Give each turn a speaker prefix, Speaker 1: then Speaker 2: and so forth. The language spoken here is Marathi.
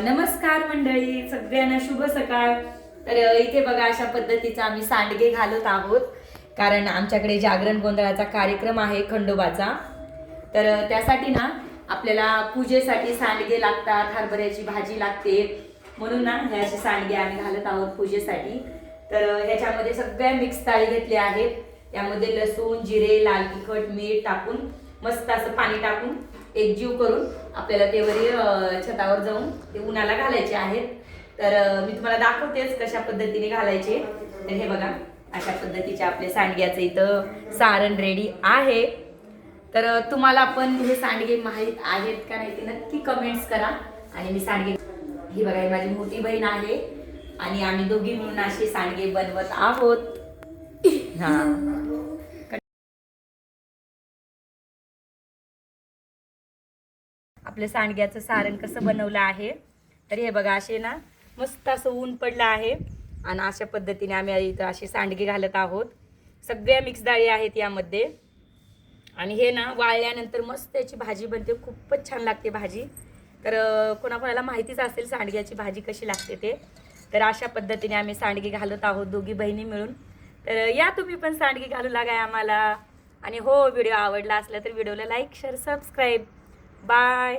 Speaker 1: नमस्कार मंडळी, सगळ्यांना शुभ सकाळ। तर इथे बघा अशा पद्धतीचा आम्ही सांडगे घालत आहोत, कारण आमच्याकडे जागरण गोंधळाचा कार्यक्रम आहे खंडोबाचा। तर त्यासाठी ना आपल्याला पूजेसाठी सांडगे लागतात, हरभऱ्याची भाजी लागते, म्हणून ना हे असे सांडगे आम्ही घालत आहोत पूजेसाठी। तर ह्याच्यामध्ये सगळ्या मिक्स डाळी घेतल्या आहेत, त्यामध्ये लसूण, जिरे, लाल तिखट, मीठ टाकून मस्त असं पाणी टाकून एकजीव करून आपल्याला ते वरी छतावर जाऊन ते उन्हाला घालायचे आहेत। तर मी तुम्हाला दाखवतेच कशा पद्धतीने घालायचे। तर हे बघा अशा पद्धतीचे आपले सांडग्याचं इथं सारण रेडी आहे। तर तुम्हाला पण हे सांडगे माहीत आहेत का नाही ते नक्की कमेंट्स करा। आणि मी सांडगे ही बघा, माझी मोठी बहीण आहे आणि आम्ही दोघी मिळून असे सांडगे बनवत आहोत। हा, आपल्या सांडग्याचं सारण कसं बनवलं आहे। तर हे बघा असे ना मस्त असं ऊन पडलं आहे आणि अशा पद्धतीने आम्ही इथं असे सांडगे घालत आहोत। सगळ्या मिक्स डाळी आहेत यामध्ये आणि हे ना वाळल्यानंतर मस्त याची भाजी बनते, खूपच छान लागते भाजी। तर कोणाकोणाला माहितीच असेल सांडग्याची भाजी कशी लागते ते। तर अशा पद्धतीने आम्ही सांडगे घालत आहोत दोघी बहिणी मिळून। तर या तुम्ही पण सांडगे घालू लागाय आम्हाला। आणि हो, व्हिडिओ आवडला असला तर व्हिडिओला लाईक, शेअर, सबस्क्राईब। बाय।